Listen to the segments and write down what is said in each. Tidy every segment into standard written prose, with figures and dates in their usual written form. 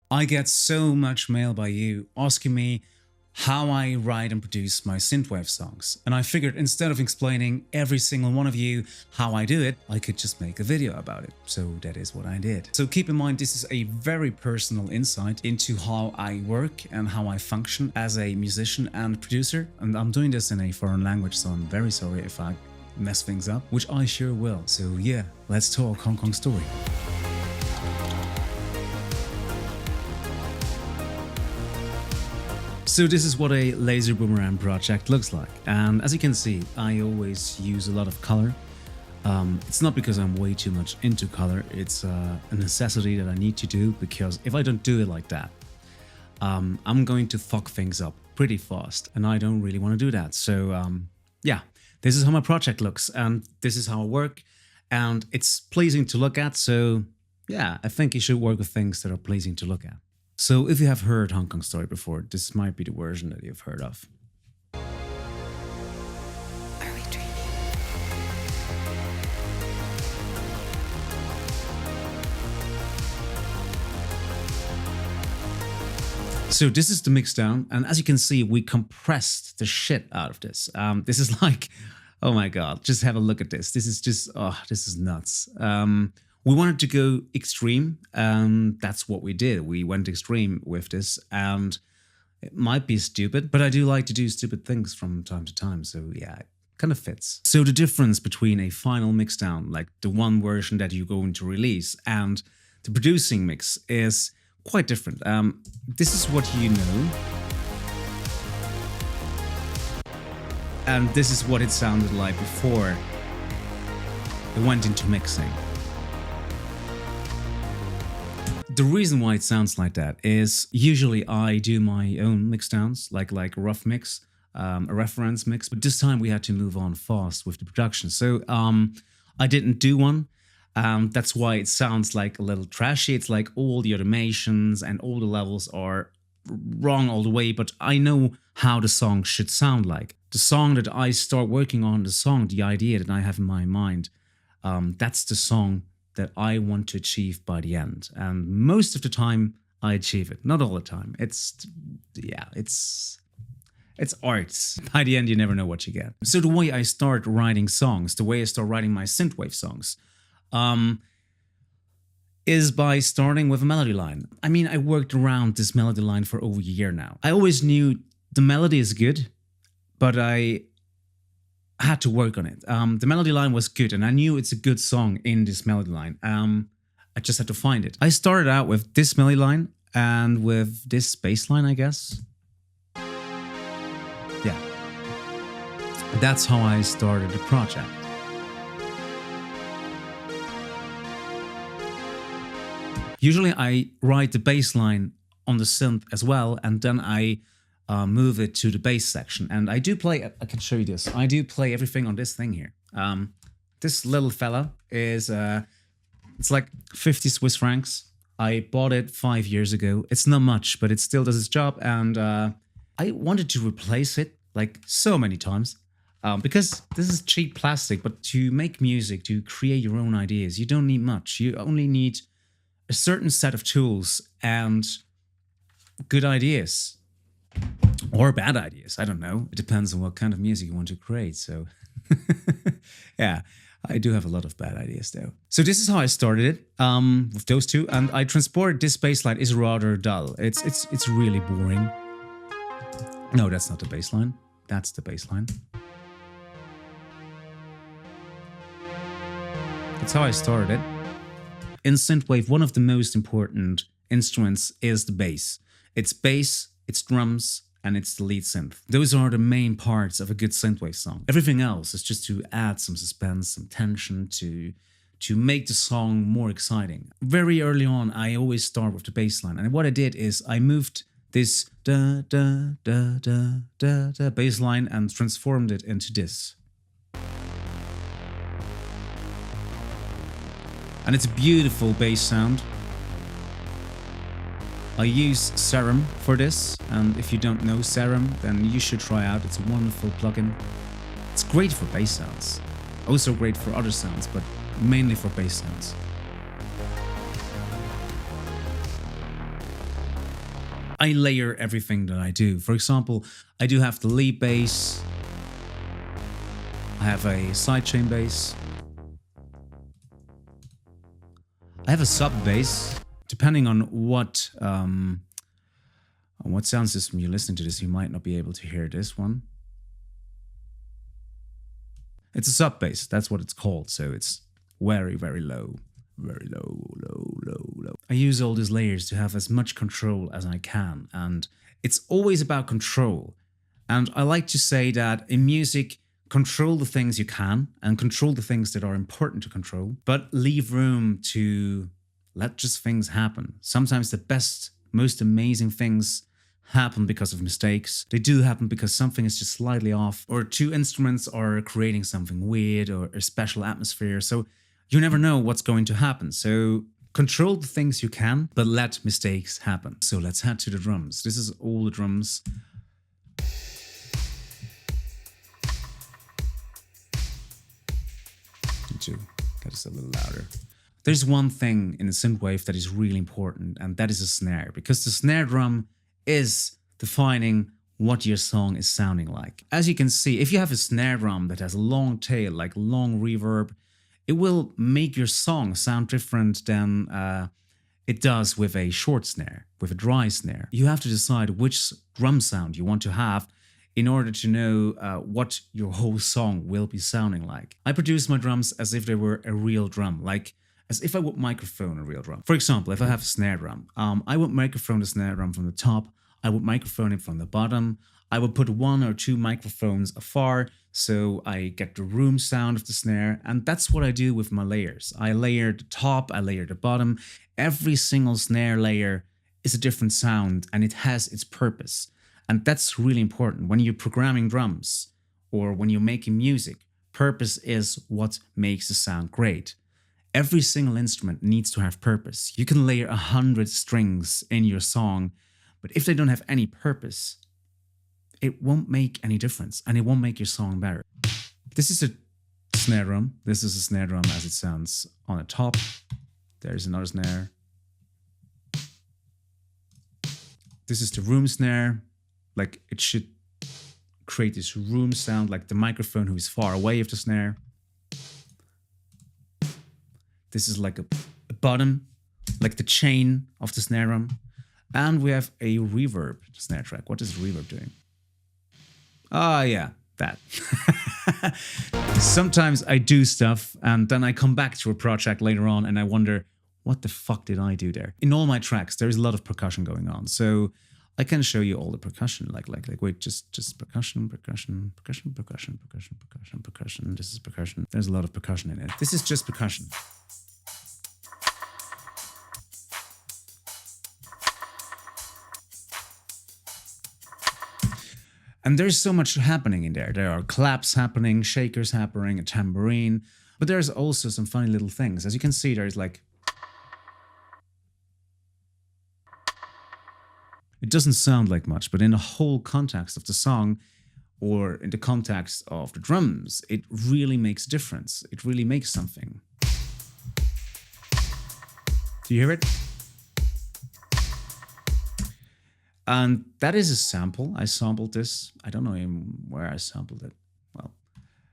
I get so much mail by you asking me how I write and produce my synthwave songs, and I figured instead of explaining every single one of you how I do it, I could just make a video about it. So that is what I did. So keep in mind, this is a very personal insight into how I work and how I function as a musician and producer, and I'm doing this in a foreign language, so I'm very sorry if I mess things up, which I sure will. So yeah, let's talk Hong Kong story. So this is what a Lazer Boomerang project looks like, and as you can see, I always use a lot of color. It's not because I'm way too much into color, it's a necessity that I need to do, because if I don't do it like that, I'm going to fuck things up pretty fast, and I don't really want to do that. So yeah, this is how my project looks, and this is how I work, and it's pleasing to look at, so yeah, I think you should work with things that are pleasing to look at. So if you have heard Hong Kong Story before, this might be the version that you've heard of. Are we dreaming? So this is the mix down, and as you can see, we compressed the shit out of this. This is like, oh my god, just have a look at this. This is just, oh, this is nuts. We wanted to go extreme, and that's what we did. We went extreme with this, and it might be stupid, but I do like to do stupid things from time to time, so yeah, it kind of fits. So the difference between a final mixdown, like the one version that you're going to release, and the producing mix is quite different. This is what you know, and this is what it sounded like before it went into mixing. The reason why it sounds like that is usually I do my own mixdowns, like a rough mix, a reference mix, but this time we had to move on fast with the production. So I didn't do one. That's why it sounds like a little trashy. It's like all the automations and all the levels are wrong all the way, but I know how the song should sound like. The song that I start working on, the idea that I have in my mind, that's the song that I want to achieve by the end. And most of the time I achieve it. Not all the time. It's art. By the end, you never know what you get. So the way I start writing songs, the way I start writing my synthwave songs, is by starting with a melody line. I mean, I worked around this melody line for over a year now. I always knew the melody is good, but I had to work on it. The melody line was good, and I knew it's a good song in this melody line. I just had to find it. I started out with this melody line and with this bass line, I guess. Yeah. That's how I started the project. Usually I write the bass line on the synth as well, and then I move it to the bass section. And I do play, I can show you this, I do play everything on this thing here. This little fella is, it's like 50 Swiss francs. I bought it 5 years ago. It's not much, but it still does its job. And I wanted to replace it like so many times because this is cheap plastic. But to make music, to create your own ideas, you don't need much. You only need a certain set of tools and good ideas. Or bad ideas, I don't know. It depends on what kind of music you want to create, so... yeah, I do have a lot of bad ideas though. So this is how I started it, with those two, and I transported this bass line is rather dull. It's really boring. No, that's not the bass line. That's the bass line. That's how I started it. In synthwave, one of the most important instruments is the bass. It's bass, it's drums, and it's the lead synth. Those are the main parts of a good synthwave song. Everything else is just to add some suspense, some tension, to make the song more exciting. Very early on, I always start with the bass line, and what I did is I moved this da da da da da da bass line and transformed it into this. And it's a beautiful bass sound. I use Serum for this, and if you don't know Serum, then you should try out. It's a wonderful plugin. It's great for bass sounds, also great for other sounds, but mainly for bass sounds. I layer everything that I do. For example, I do have the lead bass. I have a sidechain bass. I have a sub bass. Depending on what sound system you're listening to this, you might not be able to hear this one. It's a sub bass, that's what it's called. So it's very, very low. Very low, low, low, low. I use all these layers to have as much control as I can. And it's always about control. And I like to say that in music, control the things you can and control the things that are important to control, but leave room to let just things happen. Sometimes the best, most amazing things happen because of mistakes. They do happen because something is just slightly off, or two instruments are creating something weird or a special atmosphere. So you never know what's going to happen. So control the things you can, but let mistakes happen. So let's head to the drums. This is all the drums. Need to get this a little louder. There's one thing in the synthwave that is really important, and that is a snare, because the snare drum is defining what your song is sounding like. As you can see, if you have a snare drum that has a long tail, like long reverb, it will make your song sound different than it does with a short snare, with a dry snare. You have to decide which drum sound you want to have in order to know what your whole song will be sounding like. I produce my drums as if they were a real drum, like as if I would microphone a real drum. For example, if I have a snare drum, I would microphone the snare drum from the top, I would microphone it from the bottom, I would put 1 or 2 microphones afar so I get the room sound of the snare, and that's what I do with my layers. I layer the top, I layer the bottom. Every single snare layer is a different sound and it has its purpose. And that's really important. When you're programming drums or when you're making music, purpose is what makes the sound great. Every single instrument needs to have purpose. You can layer 100 strings in your song, but if they don't have any purpose, it won't make any difference and it won't make your song better. This is a snare drum. This is a snare drum as it sounds on the top. There's another snare. This is the room snare. Like it should create this room sound, like the microphone who is far away of the snare. This is like a bottom, like the chain of the snare drum. And we have a reverb snare track. What is reverb doing? Ah, yeah, that. Sometimes I do stuff and then I come back to a project later on and I wonder, what the fuck did I do there? In all my tracks, there is a lot of percussion going on. So I can show you all the percussion, wait, just percussion. This is percussion. There's a lot of percussion in it. This is just percussion. And there's so much happening in there. There are claps happening, shakers happening, a tambourine, but there's also some funny little things. As you can see, there's like, it doesn't sound like much, but in the whole context of the song or in the context of the drums, it really makes a difference. It really makes something. Do you hear it? And that is a sample. I sampled this. I don't know even where I sampled it. Well,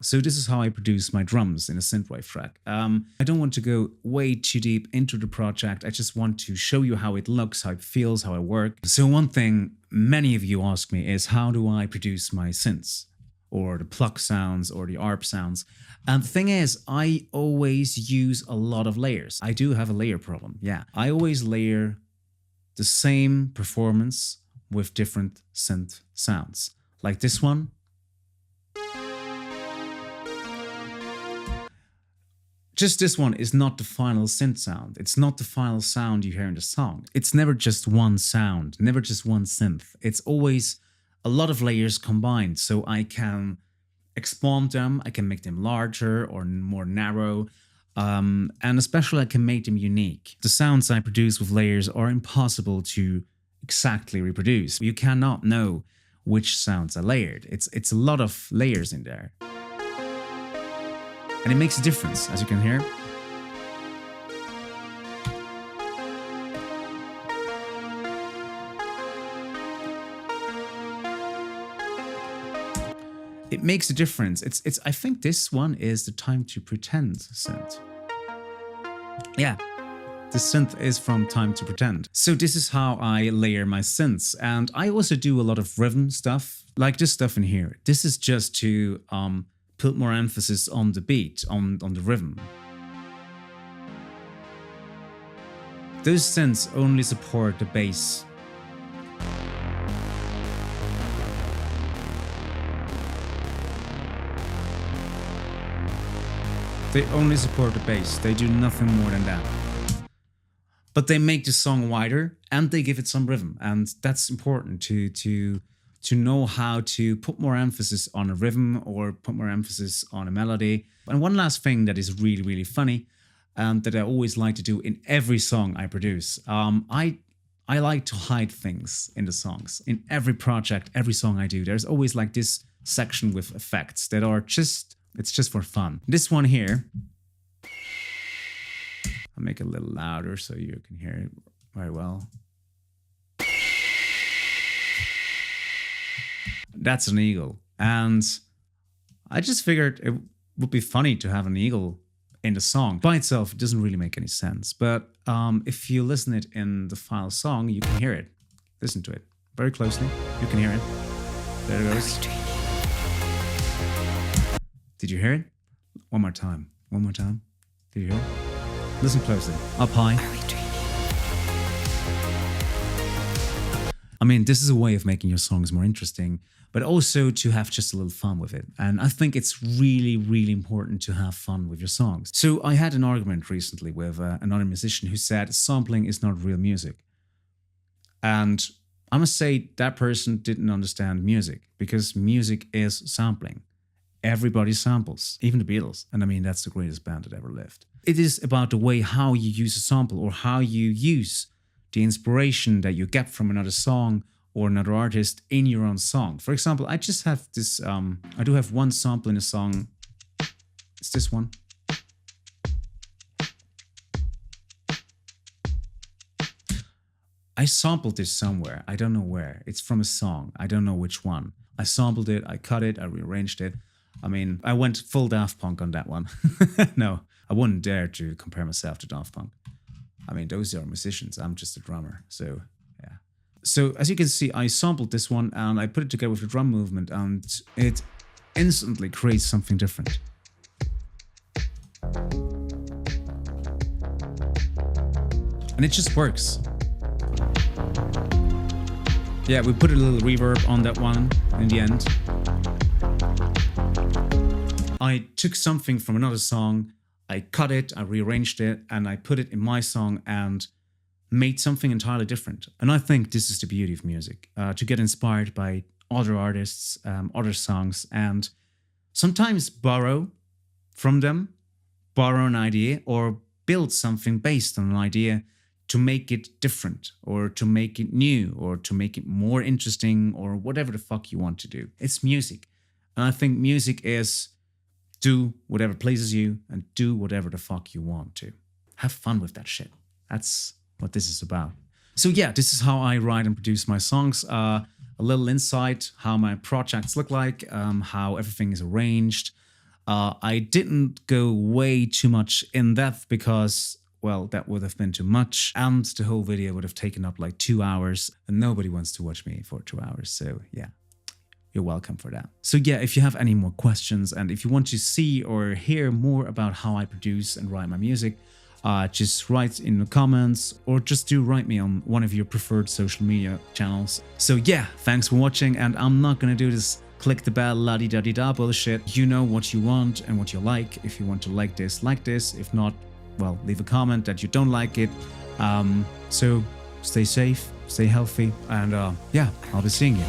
so this is how I produce my drums in a synthwave track. I don't want to go way too deep into the project. I just want to show you how it looks, how it feels, how I work. So one thing many of you ask me is, how do I produce my synths? Or the pluck sounds or the ARP sounds. And the thing is, I always use a lot of layers. I do have a layer problem, yeah. I always layer the same performance with different synth sounds. Like this one. Just this one is not the final synth sound. It's not the final sound you hear in the song. It's never just one sound, never just one synth. It's always a lot of layers combined, so I can expand them, I can make them larger or more narrow, and especially I can make them unique. The sounds I produce with layers are impossible to exactly reproduce. You cannot know which sounds are layered. It's a lot of layers in there. And it makes a difference, as you can hear. it makes a difference. It's I think this one is the Time to Pretend synth. Yeah, the synth is from Time to Pretend. So this is how I layer my synths, and I also do a lot of rhythm stuff, like this stuff in here. This is just to put more emphasis on the beat, on the rhythm. Those synths only support the bass. They only support the bass, they do nothing more than that. But they make the song wider and they give it some rhythm, and that's important to know how to put more emphasis on a rhythm or put more emphasis on a melody. And one last thing that is really, really funny, that I always like to do in every song I produce, I like to hide things in the songs. In every project, every song I do, there's always like this section with effects that are just, it's just for fun. This one here, I'll make it a little louder so you can hear it very well. That's an eagle. And I just figured it would be funny to have an eagle in the song. By itself, it doesn't really make any sense. But if you listen it in the final song, you can hear it. Listen to it very closely. You can hear it. There it goes. Did you hear it? One more time. One more time. Did you hear it? Listen closely. Up high. I mean, this is a way of making your songs more interesting, but also to have just a little fun with it. And I think it's really, really important to have fun with your songs. So I had an argument recently with another musician who said sampling is not real music. And I must say that person didn't understand music, because music is sampling. Everybody samples, even the Beatles. And I mean, that's the greatest band that ever lived. It is about the way how you use a sample, or how you use the inspiration that you get from another song or another artist in your own song. For example, I just have this, I do have one sample in a song. It's this one. I sampled this somewhere. I don't know where. It's from a song. I don't know which one. I sampled it, I cut it, I rearranged it. I mean, I went full Daft Punk on that one. No, I wouldn't dare to compare myself to Daft Punk. I mean, those are musicians. I'm just a drummer. So, yeah. So, as you can see, I sampled this one and I put it together with the drum movement, and it instantly creates something different. And it just works. Yeah, we put a little reverb on that one in the end. I took something from another song, I cut it, I rearranged it, and I put it in my song and made something entirely different. And I think this is the beauty of music, to get inspired by other artists, other songs, and sometimes borrow from them, borrow an idea, or build something based on an idea to make it different, or to make it new, or to make it more interesting, or whatever the fuck you want to do. It's music. And I think music is do whatever pleases you and do whatever the fuck you want to. Have fun with that shit. That's what this is about. So yeah, this is how I write and produce my songs. A little insight, how my projects look like, how everything is arranged. I didn't go way too much in depth because, well, that would have been too much. And the whole video would have taken up like 2 hours. And nobody wants to watch me for 2 hours. So yeah. You're welcome for that. So yeah, if you have any more questions and if you want to see or hear more about how I produce and write my music, just write in the comments, or just do write me on one of your preferred social media channels. So yeah, thanks for watching, and I'm not gonna do this click the bell la-di-da-di-da bullshit. You know what you want and what you like. If you want to like this, like this. If not, well, leave a comment that you don't like it. So stay safe, stay healthy, and yeah, I'll be seeing you.